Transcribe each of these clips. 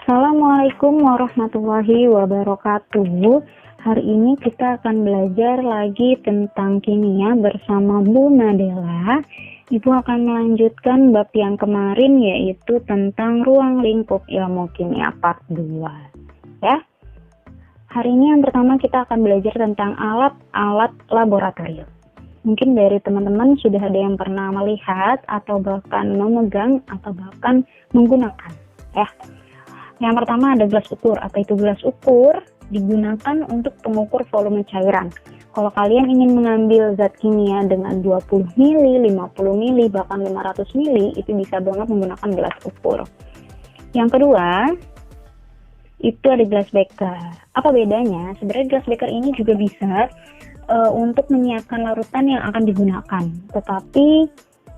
Assalamualaikum warahmatullahi wabarakatuh. Hari ini kita akan belajar lagi tentang kimia bersama Bu Nadela. Ibu akan melanjutkan bab yang kemarin, yaitu tentang ruang lingkup ilmu kimia part 2. Ya. Hari ini yang pertama kita akan belajar tentang alat-alat laboratorium. Mungkin dari teman-teman sudah ada yang pernah melihat atau bahkan memegang atau bahkan menggunakan, ya. Yang pertama ada gelas ukur. Apa itu gelas ukur? Digunakan untuk pengukur volume cairan. Kalau kalian ingin mengambil zat kimia dengan 20 ml, 50 ml, bahkan 500 ml, itu bisa banget menggunakan gelas ukur. Yang kedua, itu ada gelas beker. Apa bedanya? Sebenarnya gelas beker ini juga bisa untuk menyiapkan larutan yang akan digunakan. Tetapi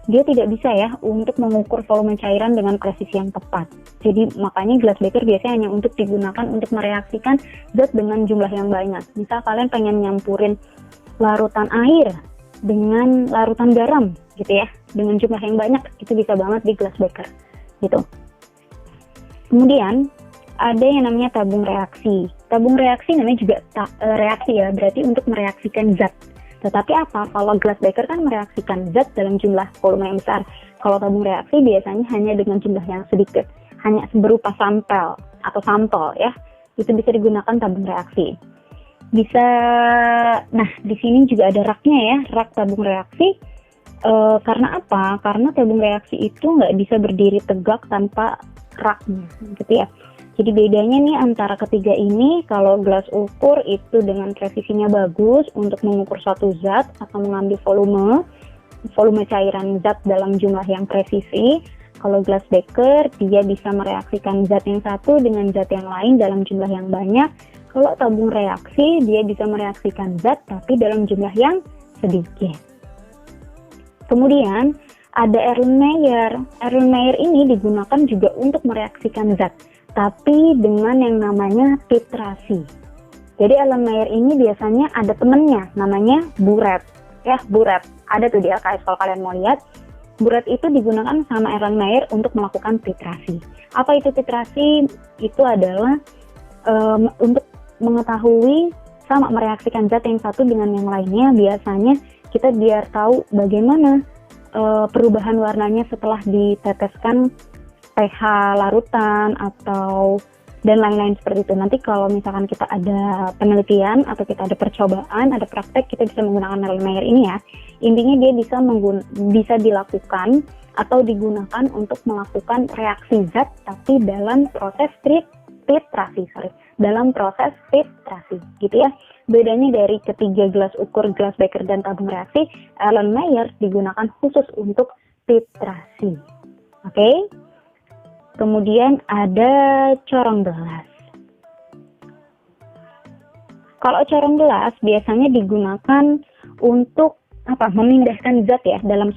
dia tidak bisa ya untuk mengukur volume cairan dengan presisi yang tepat. Jadi makanya gelas beker biasanya hanya untuk digunakan untuk mereaksikan zat dengan jumlah yang banyak. Misal kalian pengen nyampurin larutan air dengan larutan garam gitu ya, dengan jumlah yang banyak, itu bisa banget di gelas beker gitu. Kemudian ada yang namanya tabung reaksi. Tabung reaksi namanya juga reaksi ya, berarti untuk mereaksikan zat. Tetapi apa? Kalau gelas beker kan mereaksikan zat dalam jumlah volume yang besar. Kalau tabung reaksi biasanya hanya dengan jumlah yang sedikit, hanya berupa sampel atau sampel ya. Itu bisa digunakan tabung reaksi. Bisa, nah di sini juga ada raknya ya, rak tabung reaksi. Karena apa? Karena tabung reaksi itu nggak bisa berdiri tegak tanpa raknya, gitu ya. Jadi bedanya nih antara ketiga ini, kalau gelas ukur itu dengan presisinya bagus untuk mengukur suatu zat atau mengambil volume cairan zat dalam jumlah yang presisi. Kalau gelas beker, dia bisa mereaksikan zat yang satu dengan zat yang lain dalam jumlah yang banyak. Kalau tabung reaksi, dia bisa mereaksikan zat tapi dalam jumlah yang sedikit. Kemudian ada Erlenmeyer. Erlenmeyer ini digunakan juga untuk mereaksikan zat, tapi dengan yang namanya titrasi. Jadi Erlenmeyer ini biasanya ada temennya, namanya buret. Ya, buret. Ada tuh di LKS kalau kalian mau lihat. Buret itu digunakan sama Erlenmeyer untuk melakukan titrasi. Apa itu titrasi? Itu adalah untuk mengetahui sama mereaksikan zat yang satu dengan yang lainnya. Biasanya kita biar tahu bagaimana perubahan warnanya setelah diteteskan pH larutan atau dan lain-lain seperti itu. Nanti kalau misalkan kita ada penelitian atau kita ada percobaan, ada praktek, kita bisa menggunakan Erlenmeyer ini ya. Intinya dia bisa dilakukan atau digunakan untuk melakukan reaksi zat tapi dalam proses titrasi, dalam proses titrasi gitu ya. Bedanya dari ketiga gelas ukur, gelas beker dan tabung reaksi, Erlenmeyer digunakan khusus untuk titrasi. Oke? Kemudian ada corong gelas. Kalau corong gelas biasanya digunakan untuk memindahkan zat ya dalam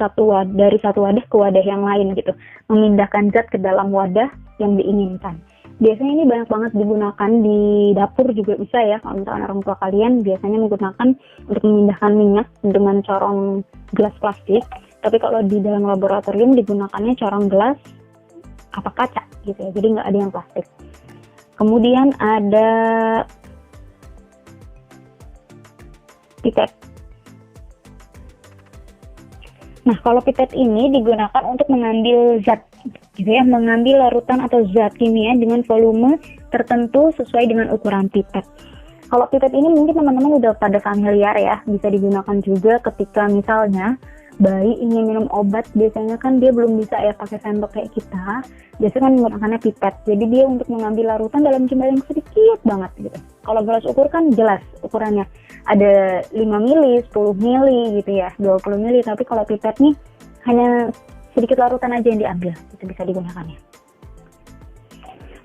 dari satu wadah ke wadah yang lain gitu. Memindahkan zat ke dalam wadah yang diinginkan. Biasanya ini banyak banget digunakan di dapur juga bisa ya. Kalau misalkan orang tua kalian biasanya menggunakan untuk memindahkan minyak dengan corong gelas plastik. Tapi kalau di dalam laboratorium digunakannya corong gelas kaca gitu ya, jadi nggak ada yang plastik. Kemudian ada pipet. Nah, kalau pipet ini digunakan untuk mengambil zat gitu ya, mengambil larutan atau zat kimia dengan volume tertentu sesuai dengan ukuran pipet. Kalau pipet ini mungkin teman-teman udah pada familiar ya, bisa digunakan juga ketika misalnya bayi ingin minum obat, biasanya kan dia belum bisa ya pakai sendok kayak kita, biasanya kan menggunakannya pipet. Jadi dia untuk mengambil larutan dalam jumlah yang sedikit banget gitu. Kalau gelas ukur kan jelas ukurannya, ada 5 ml, 10 ml gitu ya, 20 ml, tapi kalau pipet nih hanya sedikit larutan aja yang diambil, itu bisa digunakannya.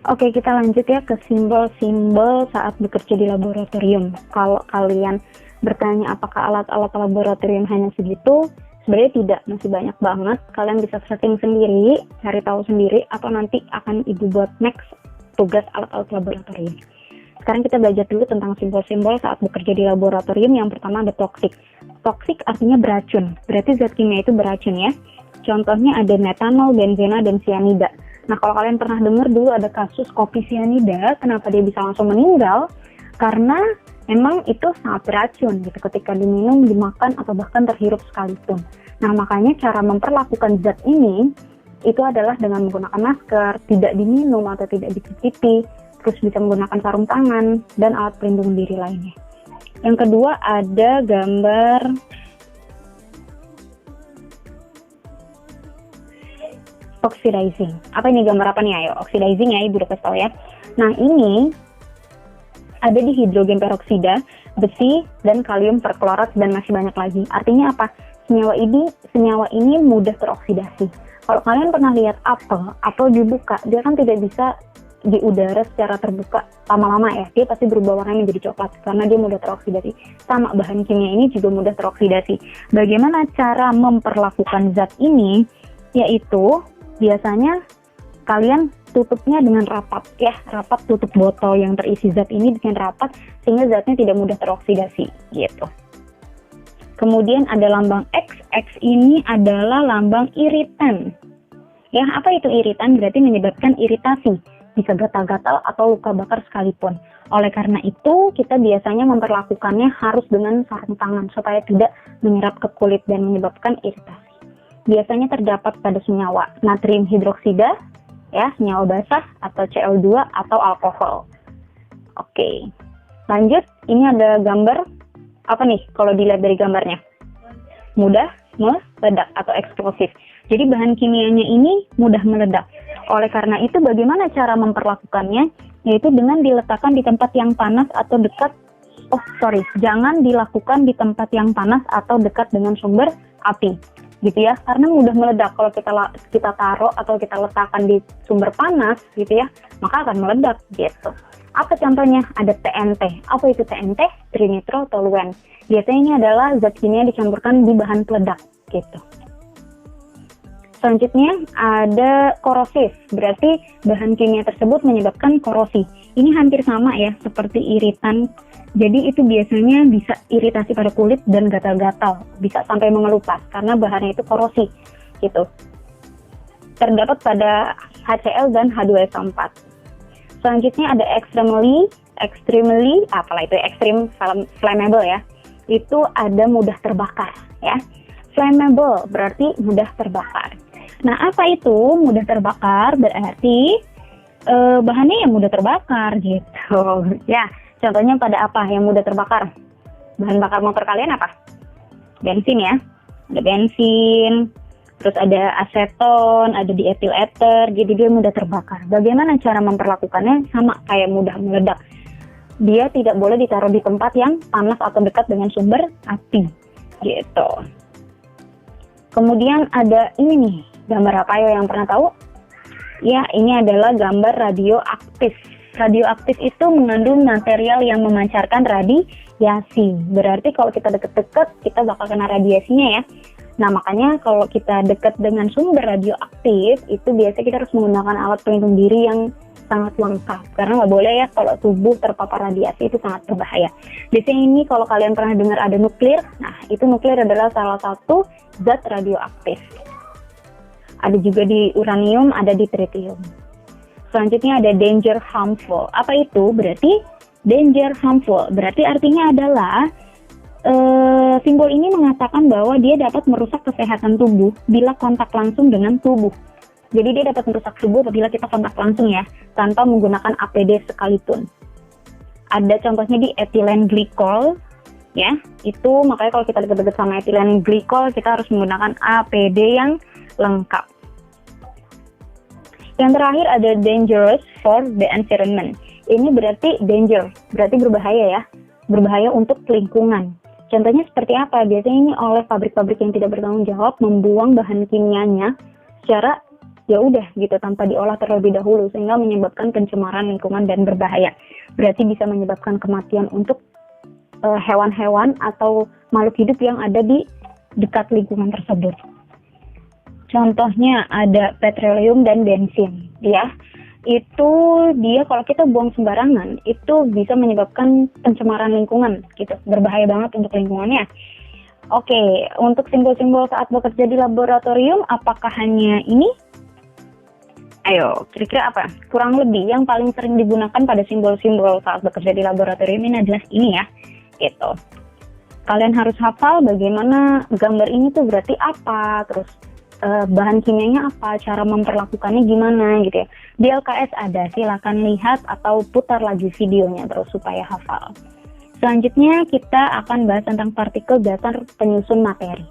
Oke, kita lanjut ya ke simbol-simbol saat bekerja di laboratorium. Kalau kalian bertanya apakah alat-alat laboratorium hanya segitu, sebenarnya tidak, masih banyak banget. Kalian bisa setting sendiri, cari tahu sendiri, atau nanti akan ibu buat next tugas alat-alat laboratorium. Sekarang kita belajar dulu tentang simbol-simbol saat bekerja di laboratorium. Yang pertama ada toksik. Toksik artinya beracun, berarti zat kimia itu beracun ya. Contohnya ada metanol, benzena, dan sianida. Nah, kalau kalian pernah dengar dulu ada kasus kopi sianida, kenapa dia bisa langsung meninggal? Karena memang itu sangat beracun gitu ketika diminum, dimakan, atau bahkan terhirup sekalipun. Nah, makanya cara memperlakukan zat ini itu adalah dengan menggunakan masker, tidak diminum atau tidak dicicipi, terus bisa menggunakan sarung tangan, dan alat pelindung diri lainnya. Yang kedua ada gambar oxidizing. Apa ini gambar apa nih? Ayo, oxidizing ya, Ibu udah kasih tahu ya. Nah, ini ada di hidrogen peroksida, besi, dan kalium perklorat, dan masih banyak lagi. Artinya apa? Senyawa ini mudah teroksidasi. Kalau kalian pernah lihat apel dibuka, dia kan tidak bisa di udara secara terbuka lama-lama ya. Dia pasti berubah warna menjadi coklat karena dia mudah teroksidasi. Sama bahan kimia ini juga mudah teroksidasi. Bagaimana cara memperlakukan zat ini? Yaitu biasanya kalian tutupnya dengan rapat ya, rapat tutup botol yang terisi zat ini dengan rapat sehingga zatnya tidak mudah teroksidasi gitu. Kemudian ada lambang X. X ini adalah lambang iritan. Ya, apa itu iritan? Berarti menyebabkan iritasi, bisa gatal-gatal atau luka bakar sekalipun. Oleh karena itu, kita biasanya memperlakukannya harus dengan sarung tangan supaya tidak menyerap ke kulit dan menyebabkan iritasi. Biasanya terdapat pada senyawa natrium hidroksida, ya, senyawa basah atau Cl2 atau alkohol. Oke, lanjut. Ini ada gambar apa nih kalau dilihat dari gambarnya? Mudah meledak atau eksplosif. Jadi bahan kimianya ini mudah meledak. Oleh karena itu bagaimana cara memperlakukannya? Yaitu dengan diletakkan di tempat yang panas atau dekat. Jangan dilakukan di tempat yang panas atau dekat dengan sumber api. Gitu ya, karena mudah meledak. Kalau kita taruh atau kita letakkan di sumber panas gitu ya, maka akan meledak gitu. Apa contohnya? Ada TNT. Apa itu TNT? Trinitrotoluen. Biasanya ini adalah zat kimia dicampurkan di bahan peledak gitu. Selanjutnya ada korosif. Berarti bahan kimia tersebut menyebabkan korosi. Ini hampir sama ya seperti iritan. Jadi itu biasanya bisa iritasi pada kulit dan gatal-gatal, bisa sampai mengelupas karena bahannya itu korosi gitu. Terdapat pada HCl dan H2SO4. Selanjutnya ada extremely extreme flammable ya. Itu ada mudah terbakar ya. Flammable berarti mudah terbakar. Nah, apa itu mudah terbakar? Berarti bahannya yang mudah terbakar gitu ya. Contohnya pada apa yang mudah terbakar? Bahan bakar motor kalian apa? Bensin ya. Ada bensin, terus ada aseton, ada diethil ether, jadi dia mudah terbakar. Bagaimana cara memperlakukannya? Sama kayak mudah meledak. Dia tidak boleh ditaruh di tempat yang panas atau dekat dengan sumber api gitu. Kemudian ada ini nih, gambar apa ya yang pernah tahu? Ya, ini adalah gambar radioaktif. Radioaktif itu mengandung material yang memancarkan radiasi. Berarti kalau kita deket-deket, kita bakal kena radiasinya ya. Nah, makanya kalau kita dekat dengan sumber radioaktif, itu biasanya kita harus menggunakan alat pelindung diri yang sangat lengkap. Karena nggak boleh ya kalau tubuh terpapar radiasi, itu sangat berbahaya. Biasanya ini kalau kalian pernah dengar ada nuklir, nah itu nuklir adalah salah satu zat radioaktif. Ada juga di uranium, ada di tritium. Selanjutnya ada danger harmful. Apa itu? Berarti danger harmful. Berarti artinya adalah simbol ini mengatakan bahwa dia dapat merusak kesehatan tubuh bila kontak langsung dengan tubuh. Jadi dia dapat merusak tubuh apabila kita kontak langsung ya, tanpa menggunakan APD sekalipun. Ada contohnya di ethylene glycol ya. Itu makanya kalau kita dekat-dekat sama ethylene glycol kita harus menggunakan APD yang lengkap. Yang terakhir ada dangerous for the environment. Ini berarti danger, berarti berbahaya ya. Berbahaya untuk lingkungan. Contohnya seperti apa? Biasanya ini oleh pabrik-pabrik yang tidak bertanggung jawab membuang bahan kimianya secara ya udah gitu tanpa diolah terlebih dahulu sehingga menyebabkan pencemaran lingkungan dan berbahaya. Berarti bisa menyebabkan kematian untuk hewan-hewan atau makhluk hidup yang ada di dekat lingkungan tersebut. Contohnya ada petroleum dan bensin, ya. Itu dia kalau kita buang sembarangan, itu bisa menyebabkan pencemaran lingkungan, gitu. Berbahaya banget untuk lingkungannya. Oke, untuk simbol-simbol saat bekerja di laboratorium, apakah hanya ini? Ayo, kira-kira apa? Kurang lebih yang paling sering digunakan pada simbol-simbol saat bekerja di laboratorium ini adalah ini ya, gitu. Kalian harus hafal bagaimana gambar ini tuh berarti apa, terus bahan kimianya apa, cara memperlakukannya gimana gitu ya. Di LKS ada, silakan lihat atau putar lagi videonya terus supaya hafal. Selanjutnya kita akan bahas tentang partikel dasar penyusun materi.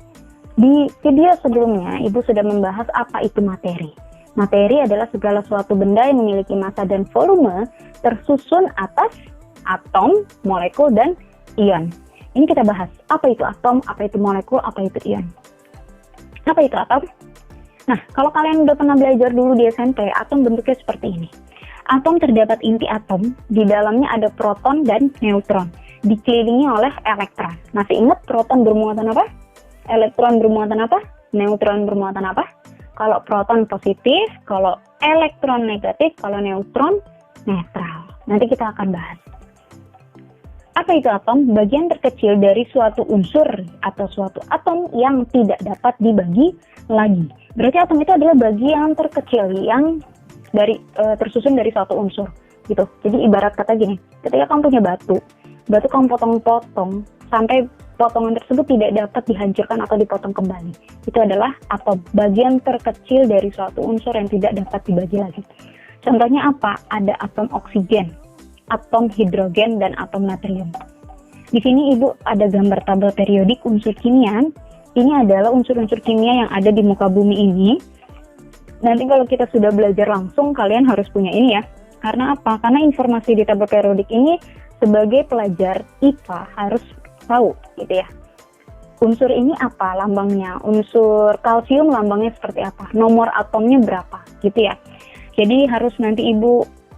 Di video sebelumnya, Ibu sudah membahas apa itu materi. Materi adalah segala suatu benda yang memiliki massa dan volume tersusun atas atom, molekul, dan ion. Ini kita bahas, apa itu atom, apa itu molekul, apa itu ion. Apa itu atom? Nah, kalau kalian udah pernah belajar dulu di SMP, atom bentuknya seperti ini. Atom terdapat inti atom, di dalamnya ada proton dan neutron, dikelilingi oleh elektron. Masih ingat proton bermuatan apa? Elektron bermuatan apa? Neutron bermuatan apa? Kalau proton positif, kalau elektron negatif, kalau neutron netral. Nanti kita akan bahas. Apa itu atom? Bagian terkecil dari suatu unsur atau suatu atom yang tidak dapat dibagi lagi. Berarti atom itu adalah bagian terkecil yang tersusun dari suatu unsur, gitu. Jadi ibarat kata gini, ketika kamu punya batu kamu potong-potong sampai potongan tersebut tidak dapat dihancurkan atau dipotong kembali. Itu adalah atom, bagian terkecil dari suatu unsur yang tidak dapat dibagi lagi. Contohnya apa? Ada atom oksigen, atom hidrogen, dan atom natrium. Di sini Ibu ada gambar tabel periodik unsur kimia. Ini adalah unsur-unsur kimia yang ada di muka bumi ini. Nanti kalau kita sudah belajar langsung, kalian harus punya ini ya. Karena apa? Karena informasi di tabel periodik ini sebagai pelajar IPA harus tahu gitu ya. Unsur ini apa lambangnya? Unsur kalsium lambangnya seperti apa? Nomor atomnya berapa? Gitu ya. Jadi harus nanti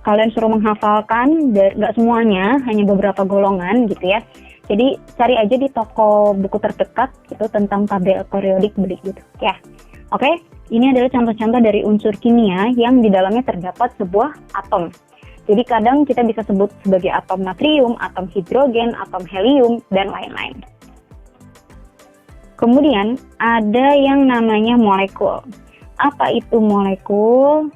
kalian suruh menghafalkan, nggak semuanya, hanya beberapa golongan gitu ya. Jadi cari aja di toko buku terdekat gitu tentang tabel periodik, beli gitu ya. Oke, ini adalah contoh-contoh dari unsur kimia yang di dalamnya terdapat sebuah atom. Jadi kadang kita bisa sebut sebagai atom natrium, atom hidrogen, atom helium, dan lain-lain. Kemudian ada yang namanya molekul. Apa itu molekul?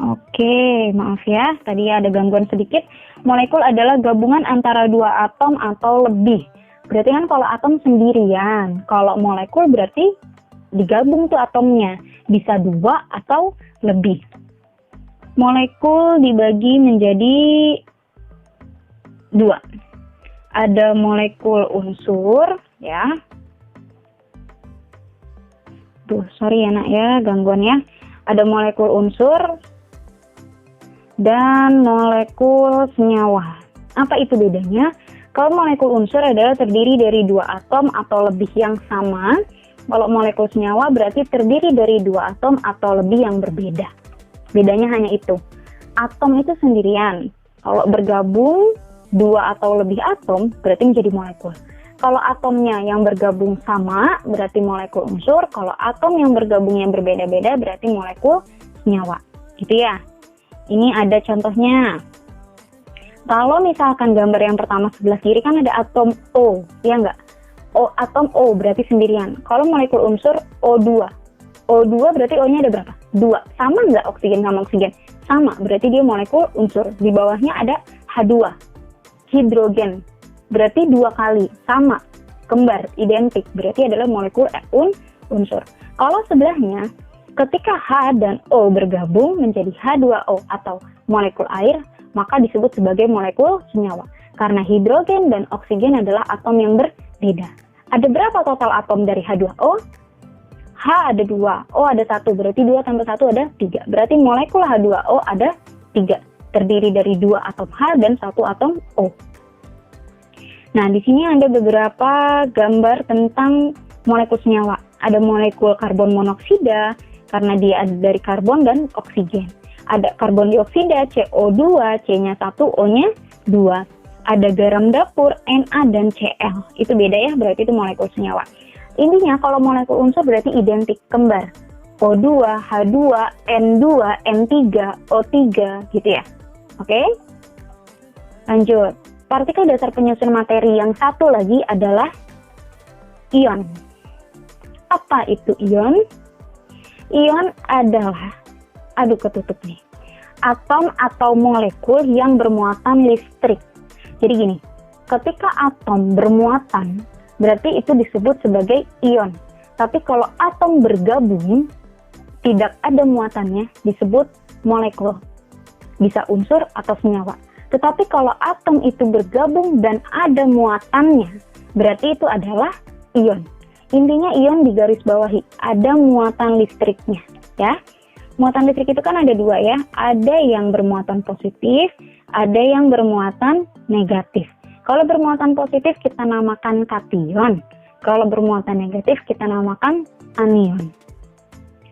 Oke, maaf ya, tadi ada gangguan sedikit. Molekul adalah gabungan antara dua atom atau lebih. Berarti kan kalau atom sendirian, kalau molekul berarti digabung tuh atomnya, bisa dua atau lebih. Molekul dibagi menjadi dua. Ada molekul unsur, ya. Sorry ya nak ya, gangguannya. Ada molekul unsur dan molekul senyawa. Apa itu bedanya? Kalau molekul unsur adalah terdiri dari dua atom atau lebih yang sama. Kalau molekul senyawa berarti terdiri dari dua atom atau lebih yang berbeda. Bedanya hanya itu. Atom itu sendirian. Kalau bergabung dua atau lebih atom berarti menjadi molekul. Kalau atomnya yang bergabung sama berarti molekul unsur. Kalau atom yang bergabungnya berbeda-beda berarti molekul senyawa. Gitu ya. Ini ada contohnya. Kalau misalkan gambar yang pertama sebelah kiri kan ada atom O, ya enggak? Atom O berarti sendirian. Kalau molekul unsur O2. O2 berarti O-nya ada berapa? 2. Sama enggak oksigen sama oksigen? Sama, berarti dia molekul unsur. Di bawahnya ada H2. Hidrogen. Berarti 2 kali. Sama, kembar, identik. Berarti adalah molekul unsur. Kalau sebelahnya, ketika H dan O bergabung menjadi H2O atau molekul air, maka disebut sebagai molekul senyawa. Karena hidrogen dan oksigen adalah atom yang berbeda. Ada berapa total atom dari H2O? H ada 2, O ada 1, berarti 2 tambah 1 ada 3. Berarti molekul H2O ada 3. Terdiri dari 2 atom H dan 1 atom O. Nah, di sini ada beberapa gambar tentang molekul senyawa. Ada molekul karbon monoksida, karena dia ada dari karbon dan oksigen. Ada karbon dioksida, CO2, C-nya 1, O-nya 2. Ada garam dapur, Na dan Cl. Itu beda ya, berarti itu molekul senyawa. Intinya kalau molekul unsur berarti identik, kembar. O2, H2, N2, N3, O3, gitu ya. Oke? Lanjut. Partikel dasar penyusun materi yang satu lagi adalah ion. Apa itu ion? Ion adalah, aduh ketutup nih, atom atau molekul yang bermuatan listrik. Jadi gini, ketika atom bermuatan, berarti itu disebut sebagai ion. Tapi kalau atom bergabung, tidak ada muatannya, disebut molekul. Bisa unsur atau senyawa. Tetapi kalau atom itu bergabung dan ada muatannya, berarti itu adalah ion. Intinya ion digarisbawahi, ada muatan listriknya, ya. Muatan listrik itu kan ada dua ya, ada yang bermuatan positif, ada yang bermuatan negatif. Kalau bermuatan positif kita namakan kation, kalau bermuatan negatif kita namakan anion.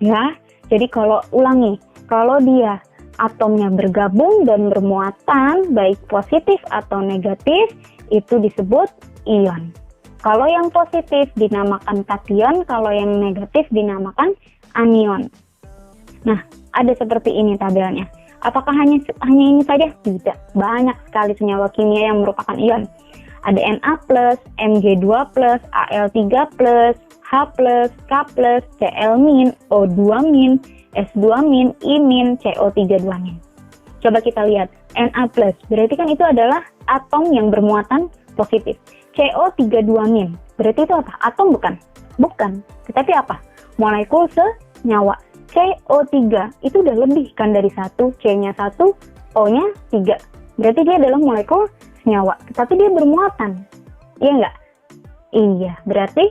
Ya, jadi kalau ulangi, kalau dia atomnya bergabung dan bermuatan baik positif atau negatif, itu disebut ion. Kalau yang positif dinamakan kation, kalau yang negatif dinamakan anion. Nah, ada seperti ini tabelnya. Apakah hanya ini saja? Tidak. Banyak sekali senyawa kimia yang merupakan ion. Ada Na+, Mg2+, Al3+, H+, K+, Cl-, O2-, S2-, I-, CO3-. Coba kita lihat. Na+, berarti kan itu adalah atom yang bermuatan positif. CO3-, berarti itu apa? Atom bukan? Bukan. Tetapi apa? Molekul senyawa. CO3 itu udah lebih kan dari 1, C-nya 1, O-nya 3. Berarti dia adalah molekul senyawa, tetapi dia bermuatan. Iya enggak? Iya, berarti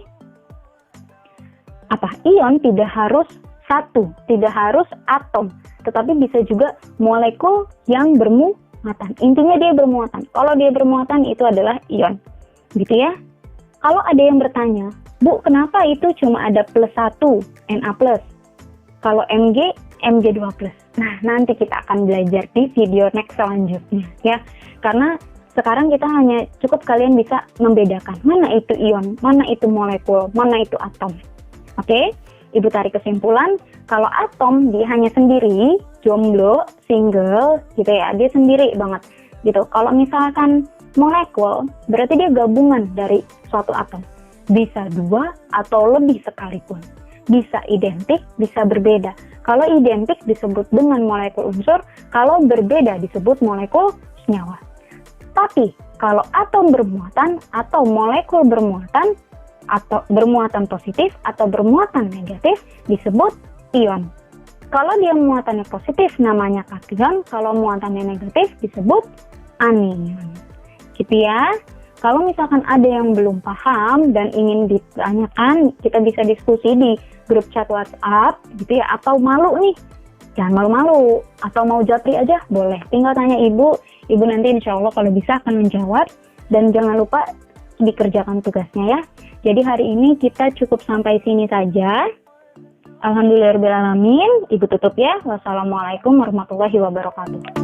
apa? Ion tidak harus satu, tidak harus atom, tetapi bisa juga molekul yang bermuatan. Intinya dia bermuatan. Kalau dia bermuatan itu adalah ion. Gitu ya. Kalau ada yang bertanya, Bu, kenapa itu cuma ada +1, Na+? Kalau Mg, Mg2+. Nah, nanti kita akan belajar di video next selanjutnya ya. Karena sekarang kita hanya cukup kalian bisa membedakan mana itu ion, mana itu molekul, mana itu atom. Oke? Ibu tarik kesimpulan, kalau atom dia hanya sendiri, jomblo, single gitu ya, dia sendiri banget gitu. Kalau misalkan molekul, berarti dia gabungan dari suatu atom. Bisa 2 atau lebih sekalipun. Bisa identik, bisa berbeda. Kalau identik disebut dengan molekul unsur, kalau berbeda disebut molekul senyawa. Tapi kalau atom bermuatan atau molekul bermuatan atau bermuatan positif atau bermuatan negatif disebut ion. Kalau dia muatannya positif namanya kation, kalau muatannya negatif disebut anion. Gitu ya. Kalau misalkan ada yang belum paham dan ingin ditanyakan, kita bisa diskusi di grup chat WhatsApp gitu ya, atau malu nih, jangan malu-malu, atau mau japri aja boleh, tinggal tanya ibu nanti insya Allah kalau bisa akan menjawab, dan jangan lupa dikerjakan tugasnya ya. Jadi hari ini kita cukup sampai sini saja. Alhamdulillahirobbilalamin. Ibu tutup ya. Wassalamualaikum warahmatullahi wabarakatuh.